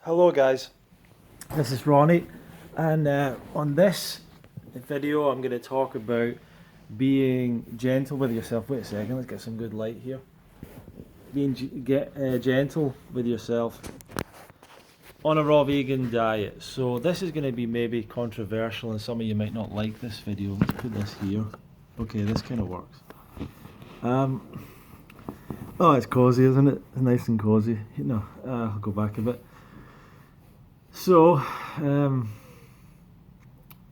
Hello guys, this is Ronnie, and on this video I'm going to talk about being gentle with yourself. Wait a second, let's get some good light here. Being gentle with yourself on a raw vegan diet. So this is going to be maybe controversial and some of you might not like this video. Let's put this here. Okay, this kind of works. Oh, it's cozy, isn't it? It's nice and cozy. I'll go back a bit. So, the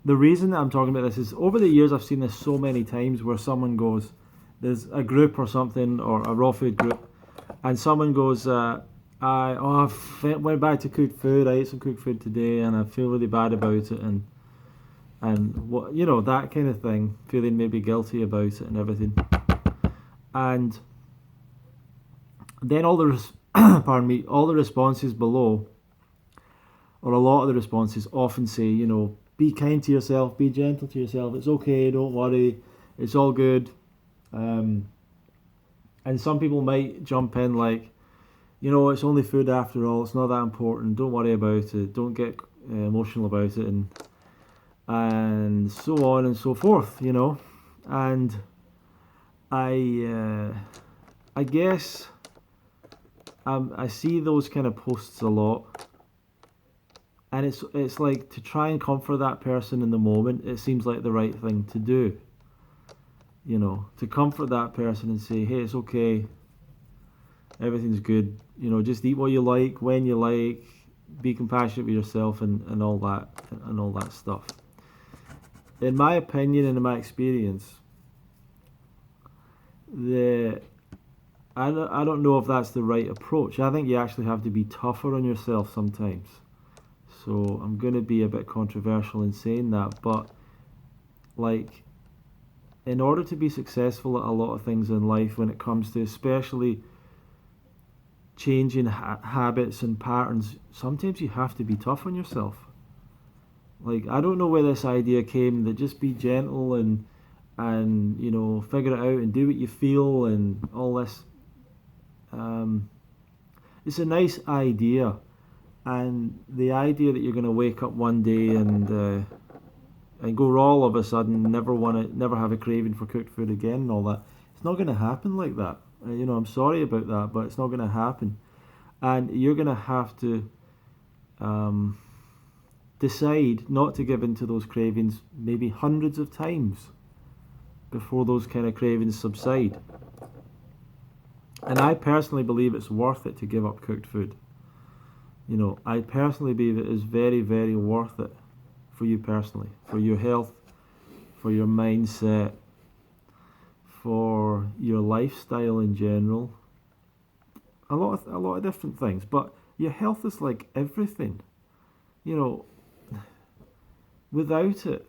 reason that I'm talking about this is over the years I've seen this so many times where someone goes, there's a group or something, or a raw food group, and someone goes, I went back to cooked food, I ate some cooked food today and I feel really bad about it, and what, that kind of thing, feeling maybe guilty about it and everything. And then all the all the responses below, or a lot of the responses often say, be kind to yourself, be gentle to yourself, it's okay, don't worry, it's all good. And some people might jump in like, it's only food after all, it's not that important, don't worry about it, don't get emotional about it, and so on and so forth, And I guess I see those kind of posts a lot. And it's like, to try and comfort that person in the moment, it seems like the right thing to do. To comfort that person and say, hey, it's okay, everything's good, just eat what you like, when you like, be compassionate with yourself and all that stuff. In my opinion and in my experience, I don't know if that's the right approach. I think you actually have to be tougher on yourself sometimes. So I'm going to be a bit controversial in saying that, but like, in order to be successful at a lot of things in life, when it comes to especially changing habits and patterns, sometimes you have to be tough on yourself. Like, I don't know where this idea came that just be gentle and figure it out and do what you feel and all this. It's a nice idea. And the idea that you're going to wake up one day and go raw all of a sudden, never have a craving for cooked food again and all that, it's not going to happen like that. I'm sorry about that, but it's not going to happen. And you're going to have to decide not to give in to those cravings maybe hundreds of times before those kind of cravings subside. And I personally believe it's worth it to give up cooked food. I personally believe it is very, very worth it for you personally, for your health, for your mindset, for your lifestyle in general. A lot of different things, but your health is like everything. Without it,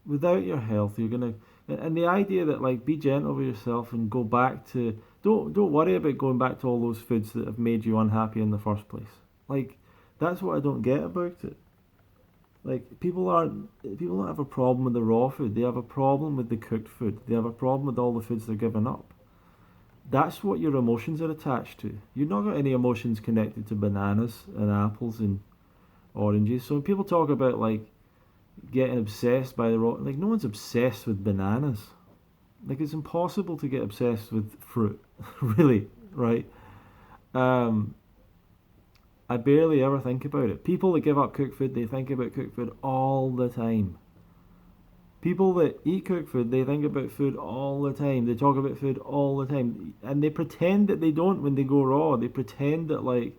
without your health, you're gonna. And the idea that, like, be gentle with yourself and go back to, don't worry about going back to all those foods that have made you unhappy in the first place. Like, that's what I don't get about it. Like, people don't have a problem with the raw food, they have a problem with the cooked food, they have a problem with all the foods they're giving up. That's what your emotions are attached to. You've not got any emotions connected to bananas and apples and oranges. So when people talk about, like, getting obsessed by the raw, like, no one's obsessed with bananas. Like, it's impossible to get obsessed with fruit, really, right? I barely ever think about it. People that give up cooked food, they think about cooked food all the time. People that eat cooked food, they think about food all the time. They talk about food all the time. And they pretend that they don't when they go raw. They pretend that, like,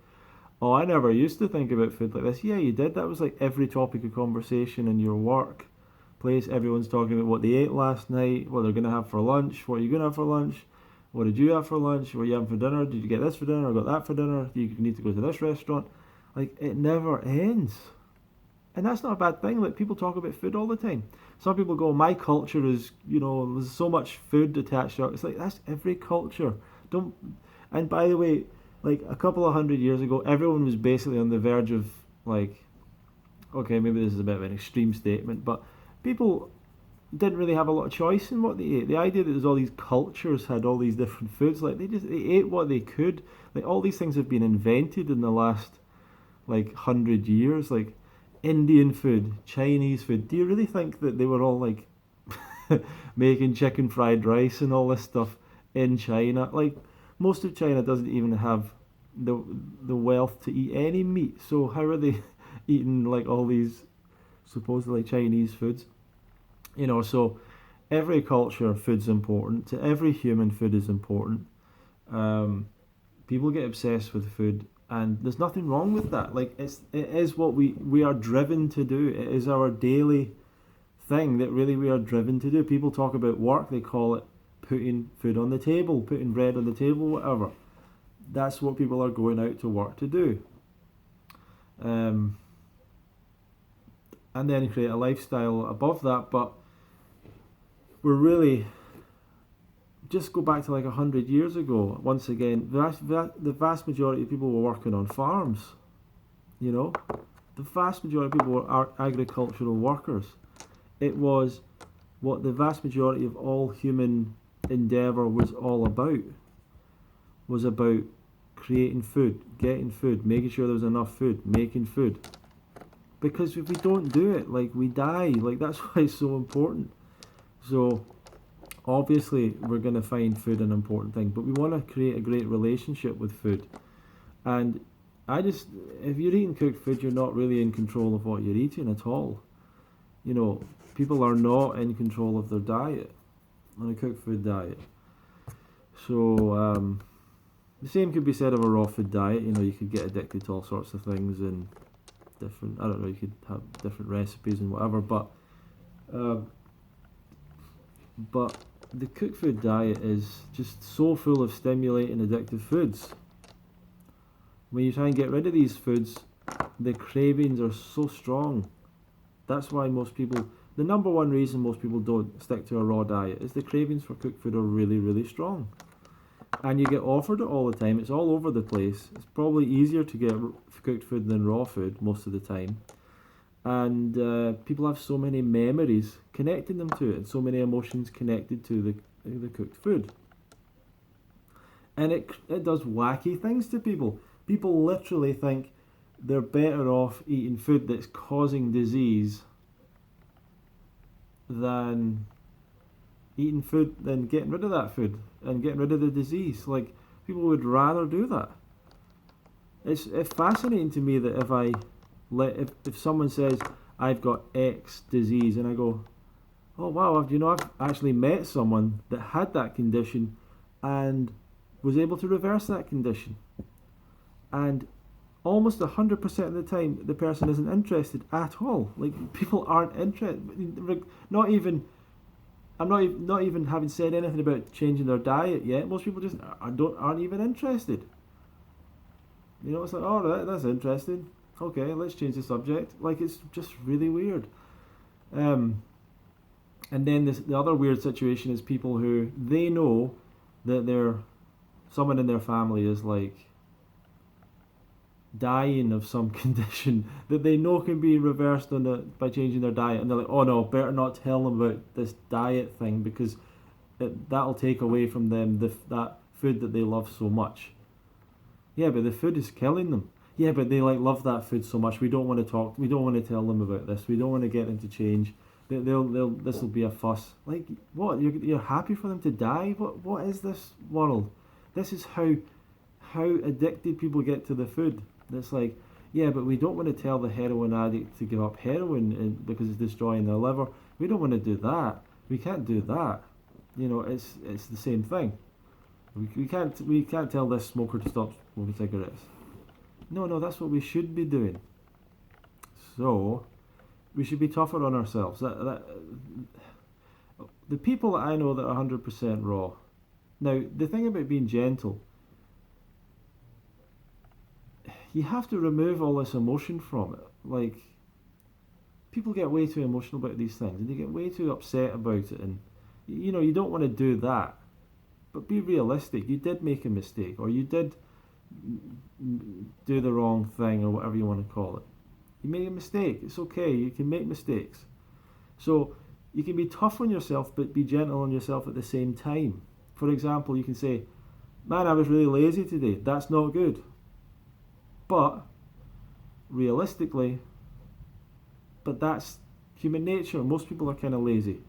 oh, I never used to think about food like this. Yeah, you did. That was like every topic of conversation in your work place. Everyone's talking about what they ate last night, what they're going to have for lunch, what are you going to have for lunch, what did you have for lunch, what are you having for dinner, did you get this for dinner, or got that for dinner, do you need to go to this restaurant? Like, it never ends. And that's not a bad thing. Like, people talk about food all the time. Some people go, my culture is, there's so much food attached to it. It's like, that's every culture. And by the way, like, a couple of 100 years ago, everyone was basically on the verge of, like, okay, maybe this is a bit of an extreme statement, but people didn't really have a lot of choice in what they ate. The idea that there's all these cultures had all these different foods, like, they ate what they could. Like, all these things have been invented in the last like 100 years, like Indian food, Chinese food. Do you really think that they were all like making chicken fried rice and all this stuff in China? Like most of China doesn't even have the the wealth to eat any meat. So how are they eating like all these supposedly Chinese foods? So every culture food's important. To every human, food is important. Um, People get obsessed with food, and there's nothing wrong with that. Like it is what we are driven to do. It is our daily thing that really we are driven to do. People talk about work, they call it putting food on the table, putting bread on the table, whatever. That's what people are going out to work to do. Um, and then create a lifestyle above that, but we're really just go back to like 100 years ago. Once again, the vast majority of people were working on farms. You know, the vast majority of people were agricultural workers. It was what the vast majority of all human endeavour was all about. Was about creating food, getting food, making sure there was enough food, making food. Because if we don't do it, like we die. Like that's why it's so important. So obviously we're going to find food an important thing, but we want to create a great relationship with food. And if you're eating cooked food, you're not really in control of what you're eating at all. People are not in control of their diet on a cooked food diet. So the same could be said of a raw food diet. You could get addicted to all sorts of things and different. I don't know. You could have different recipes and whatever, but the cooked food diet is just so full of stimulating addictive foods. When you try and get rid of these foods, the cravings are so strong. That's why the number one reason most people don't stick to a raw diet is the cravings for cooked food are really, really strong. And you get offered it all the time. It's all over the place. It's probably easier to get cooked food than raw food most of the time. And people have so many memories connecting them to it, and so many emotions connected to the cooked food. And it does wacky things to people. People literally think they're better off eating food that's causing disease than eating food than getting rid of that food and getting rid of the disease. Like people would rather do that. It's fascinating to me that if someone says I've got X disease and I go, oh wow, I've actually met someone that had that condition and was able to reverse that condition. And almost 100% of the time the person isn't interested at all. Like people aren't interested. I'm not even having said anything about changing their diet yet. Most people just aren't even interested. It's like, oh, that's interesting. Okay, let's change the subject. Like it's just really weird. And then the other weird situation is people who they know that someone in their family is like dying of some condition that they know can be reversed by changing their diet, and they're like, oh no, better not tell them about this diet thing because that'll take away from them that food that they love so much. Yeah, but the food is killing them. Yeah, but they love that food so much. We don't want to tell them about this. We don't want to get them to change. This will be a fuss. Like what? You're happy for them to die? What is this world? This is how addicted people get to the food. It's like, yeah, but we don't want to tell the heroin addict to give up heroin because it's destroying their liver. We don't want to do that. We can't do that. It's the same thing. We can't tell this smoker to stop smoking cigarettes. No, that's what we should be doing. So we should be tougher on ourselves. The people that I know that are 100% raw. Now, the thing about being gentle, you have to remove all this emotion from it. Like, people get way too emotional about these things, and they get way too upset about it, and you don't want to do that. But be realistic. You did make a mistake, or you did do the wrong thing, or whatever you want to call it. You made a mistake. It's okay. You can make mistakes. So you can be tough on yourself, but be gentle on yourself at the same time. For example, you can say, man, I was really lazy today. That's not good. But realistically, but that's human nature. Most people are kind of lazy.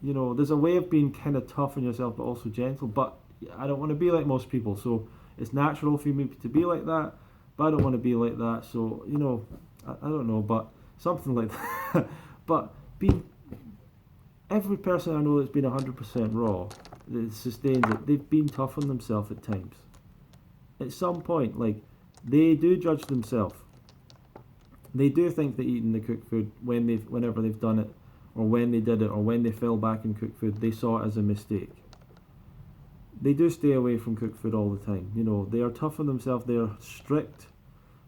You know, there's a way of being kind of tough on yourself, but also gentle. But I don't want to be like most people, so it's natural for me to be like that. But I don't want to be like that, so you know, I don't know, but something like that. But being every person I know that's been 100% raw, that sustains it, they've been tough on themselves at times. At some point, like, they do judge themselves. They do think that eating the cooked food whenever they've done it, or when they did it, or when they fell back in cooked food, they saw it as a mistake. They do stay away from cooked food all the time. You know, they are tough on themselves, they are strict,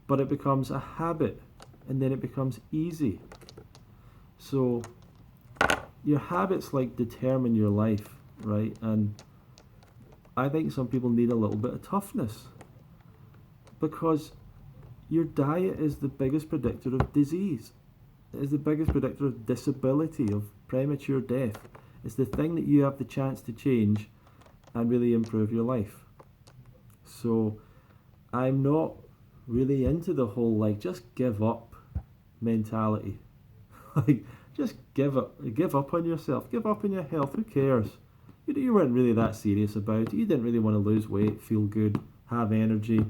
but it becomes a habit, and then it becomes easy. So, your habits like determine your life, right? And I think some people need a little bit of toughness, because your diet is the biggest predictor of disease. It is the biggest predictor of disability, of premature death. It's the thing that you have the chance to change and really improve your life. So I'm not really into the whole like just give up mentality. Like just give up on yourself, give up on your health. Who cares? You weren't really that serious about it. You didn't really want to lose weight, feel good, have energy.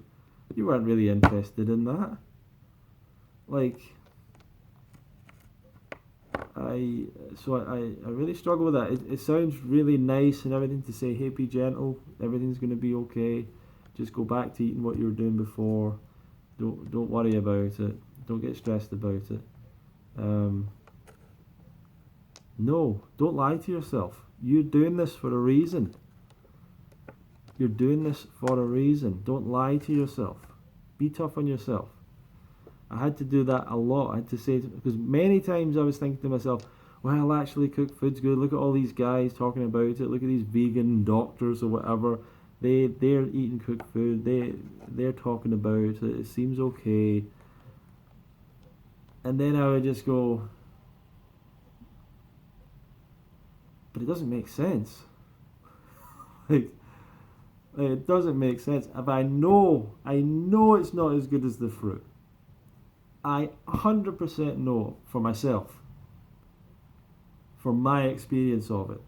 You weren't really interested in that. Like, I really struggle with that. It sounds really nice and everything to say, hey, be gentle, everything's going to be okay. Just go back to eating what you were doing before. Don't worry about it. Don't get stressed about it. No, don't lie to yourself. You're doing this for a reason. You're doing this for a reason. Don't lie to yourself. Be tough on yourself. I had to do that a lot. I had to say, because many times I was thinking to myself, well, actually cooked food's good. Look at all these guys talking about it. Look at these vegan doctors or whatever. They're eating cooked food. They're talking about it. It seems okay. And then I would just go, but it doesn't make sense. like it doesn't make sense. If I know it's not as good as the fruit. I 100% know for myself, from my experience of it.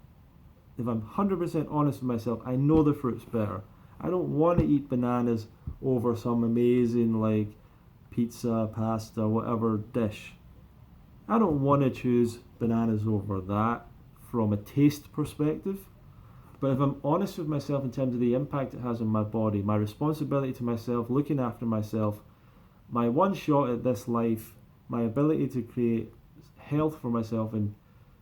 If I'm 100% honest with myself, I know the fruit's better. I don't want to eat bananas over some amazing like pizza, pasta, whatever dish. I don't want to choose bananas over that from a taste perspective. But if I'm honest with myself in terms of the impact it has on my body, my responsibility to myself, looking after myself, my one shot at this life, my ability to create health for myself and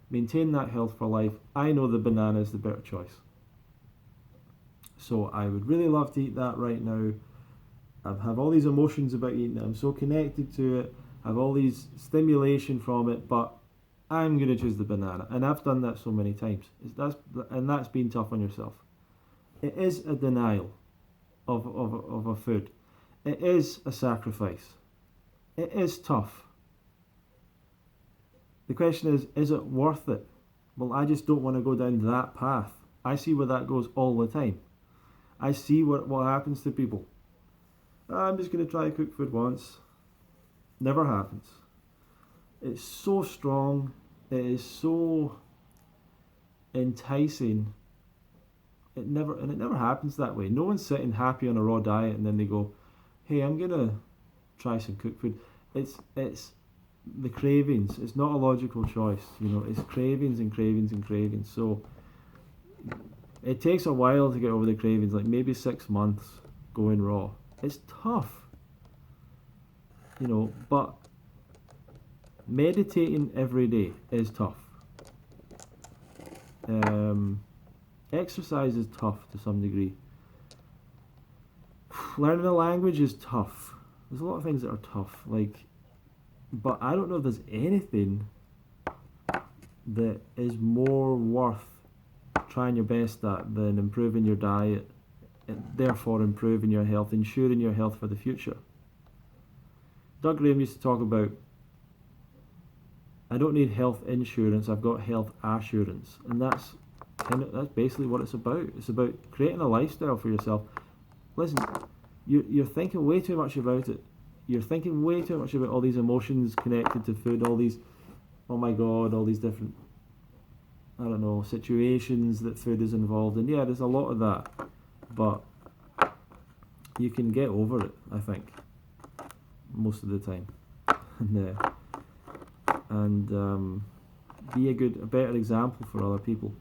maintain that health for life, I know the banana is the better choice. So I would really love to eat that right now. I have all these emotions about eating it. I'm so connected to it. I have all these stimulation from it, but I'm going to choose the banana. And I've done that so many times. That's being tough on yourself. It is a denial of a food. It is a sacrifice. It is tough. The question is it worth it? Well, I just don't want to go down that path. I see where that goes all the time. I see what happens to people. I'm just going to try cook food once. Never happens. It's so strong. It is so enticing. It never happens that way. No one's sitting happy on a raw diet and then they go, hey, I'm gonna try some cooked food. It's the cravings. It's not a logical choice, you know. It's cravings and cravings and cravings. So it takes a while to get over the cravings, like maybe 6 months going raw. It's tough, you know, but meditating every day is tough. Exercise is tough to some degree. Learning a language is tough. There's a lot of things that are tough, but I don't know if there's anything that is more worth trying your best at than improving your diet, and therefore improving your health, ensuring your health for the future. Doug Graham used to talk about, I don't need health insurance, I've got health assurance. And that's basically what it's about. It's about creating a lifestyle for yourself. Listen, you're thinking way too much about it. you're thinking way too much about all these emotions connected to food, all these, oh my god, all these different, I don't know, situations that food is involved in. Yeah, there's a lot of that, but you can get over it, I think, most of the time, and be a better example for other people.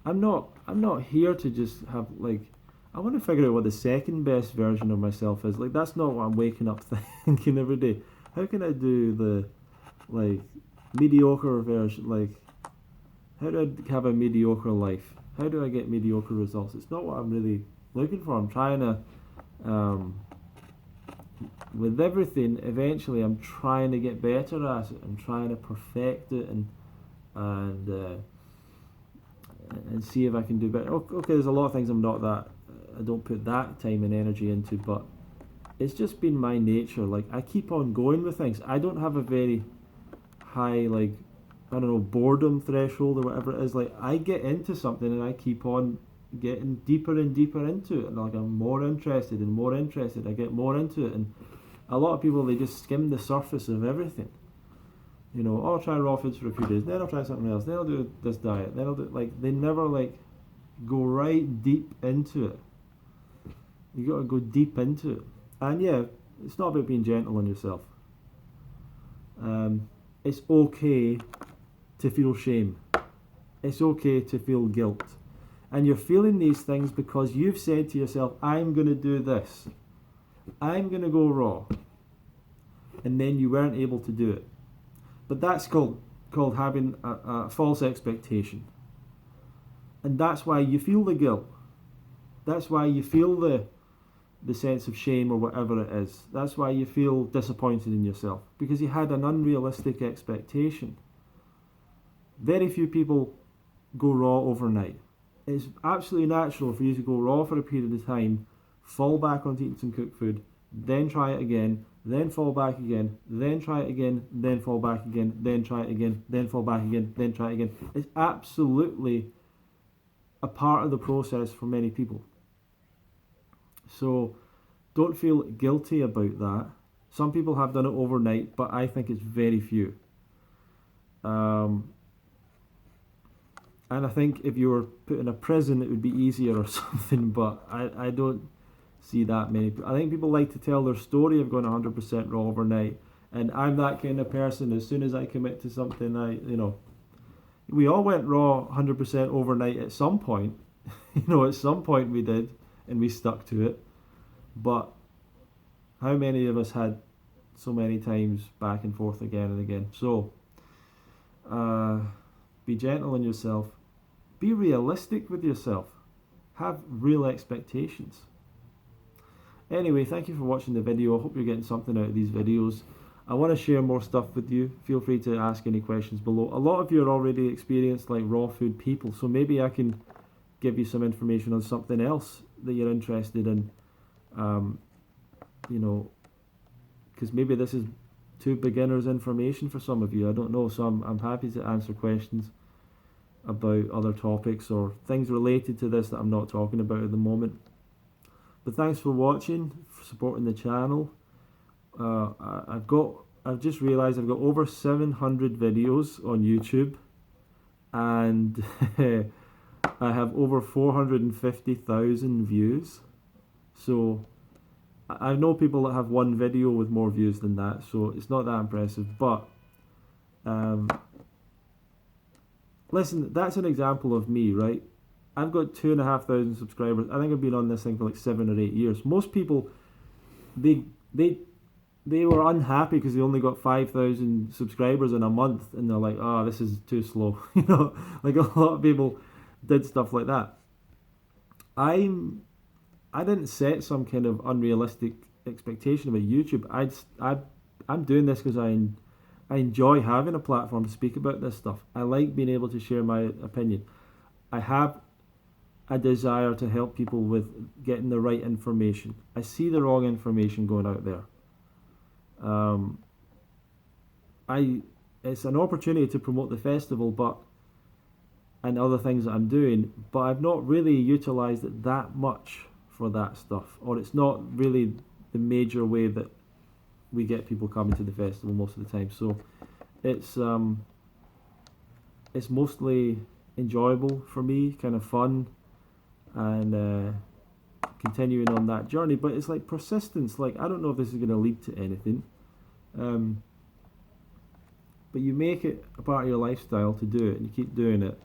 I'm not here to just have like, I want to figure out what the second best version of myself is. Like, that's not what I'm waking up thinking every day. How can I do the like mediocre version? Like, how do I have a mediocre life? How do I get mediocre results? It's not what I'm really looking for. I'm trying to, with everything, eventually I'm trying to get better at it. I'm trying to perfect it and see if I can do better. Okay, there's a lot of things I don't put that time and energy into, but it's just been my nature. Like, I keep on going with things. I don't have a very high, like, I don't know, boredom threshold or whatever it is. Like, I get into something and I keep on getting deeper and deeper into it, and like I'm more interested and more interested. I get more into it, and a lot of people, they just skim the surface of everything. You know, oh, I'll try raw foods for a few days, then I'll try something else, then I'll do this diet, then I'll do, like, they never like go right deep into it. You got to go deep into it. And yeah, it's not about being gentle on yourself. It's okay to feel shame. It's okay to feel guilt. And you're feeling these things because you've said to yourself, I'm going to do this. I'm going to go raw. And then you weren't able to do it. But that's called having a false expectation. And that's why you feel the guilt. That's why you feel the sense of shame or whatever it is. That's why you feel disappointed in yourself. Because you had an unrealistic expectation. Very few people go raw overnight. It's absolutely natural for you to go raw for a period of time, fall back onto eating some cooked food, then try it again, then fall back again, then try it again, then fall back again, then try it again, then fall back again, then try it again. It's absolutely a part of the process for many people. So don't feel guilty about that. Some people have done it overnight, but I think it's very few. And I think if you were put in a prison, it would be easier or something, but I don't see that many. I think people like to tell their story of going 100% raw overnight, and I'm that kind of person. As soon as I commit to something, we all went raw 100% overnight at some point. At some point we did, and we stuck to it. But how many of us had so many times back and forth again and again? So, be gentle on yourself. Be realistic with yourself. Have real expectations. Anyway, thank you for watching the video. I hope you're getting something out of these videos. I want to share more stuff with you. Feel free to ask any questions below. A lot of you are already experienced like raw food people, so maybe I can give you some information on something else that you're interested in. Because maybe this is too beginner's information for some of you. I don't know, so I'm happy to answer questions about other topics or things related to this that I'm not talking about at the moment. But thanks for watching, for supporting the channel. I've just realised I've got over 700 videos on YouTube, and I have over 450,000 views. So I know people that have one video with more views than that, so it's not that impressive. But listen, that's an example of me, right? I've got 2,500 subscribers. I think I've been on this thing for like 7 or 8 years. Most people, they were unhappy because they only got 5,000 subscribers in a month, and they're like, oh, this is too slow. Like a lot of people did stuff like that. I didn't set some kind of unrealistic expectation about YouTube. I'm doing this because I enjoy having a platform to speak about this stuff. I like being able to share my opinion. I have a desire to help people with getting the right information. I see the wrong information going out there. It's an opportunity to promote the festival, and other things that I'm doing, but I've not really utilised it that much for that stuff, or it's not really the major way that we get people coming to the festival most of the time. So it's mostly enjoyable for me, kind of fun, and continuing on that journey. But it's like persistence. Like, I don't know if this is going to lead to anything, but you make it a part of your lifestyle to do it, and you keep doing it,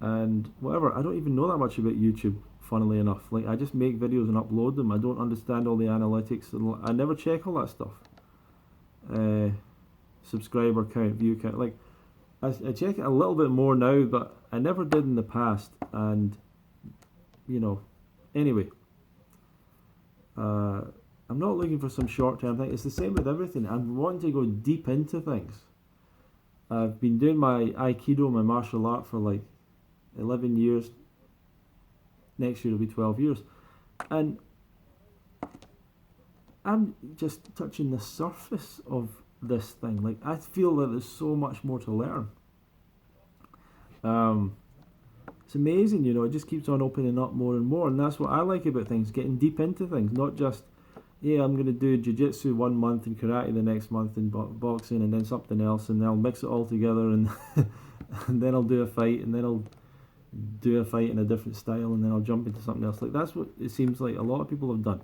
and whatever. I don't even know that much about YouTube, funnily enough. Like, I just make videos and upload them. I don't understand all the analytics, and I never check all that stuff. Subscriber count, view count. Like, I check it a little bit more now, but I never did in the past. And anyway, I'm not looking for some short-term thing. It's the same with everything. I'm wanting to go deep into things. I've been doing my Aikido, my martial art, for like 11 years. Next year it'll be 12 years. And I'm just touching the surface of this thing. Like, I feel that there's so much more to learn. It's amazing, it just keeps on opening up more and more, and that's what I like about things, getting deep into things, not just, yeah, I'm going to do jiu-jitsu 1 month and karate the next month and boxing and then something else, and then I'll mix it all together and, and then I'll do a fight, and then I'll do a fight in a different style, and then I'll jump into something else. Like, that's what it seems like a lot of people have done.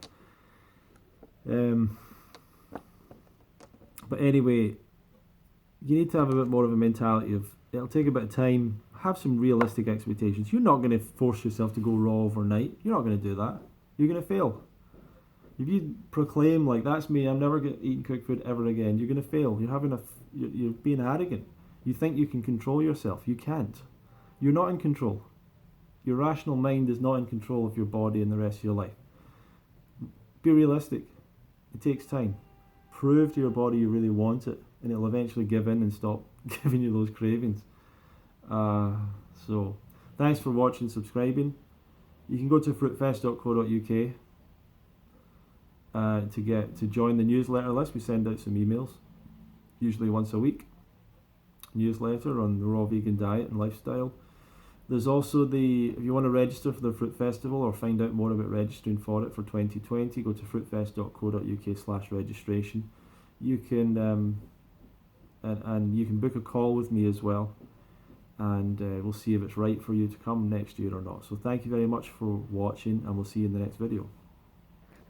But anyway, you need to have a bit more of a mentality of, it'll take a bit of time, have some realistic expectations. You're not going to force yourself to go raw overnight. You're not going to do that. You're going to fail. If you proclaim, like, that's me, I'm never going to eat cooked food ever again, you're going to fail. You're being arrogant. You think you can control yourself. You can't. You're not in control. Your rational mind is not in control of your body and the rest of your life. Be realistic. It takes time. Prove to your body you really want it, and it'll eventually give in and stop giving you those cravings. So thanks for watching, subscribing. You can go to fruitfest.co.uk to join the newsletter list. We send out some emails, usually once a week, newsletter on the raw vegan diet and lifestyle. There's also if you want to register for the Fruit Festival or find out more about registering for it for 2020, go to fruitfest.co.uk/registration. You can and you can book a call with me as well, and we'll see if it's right for you to come next year or not. So thank you very much for watching, and we'll see you in the next video.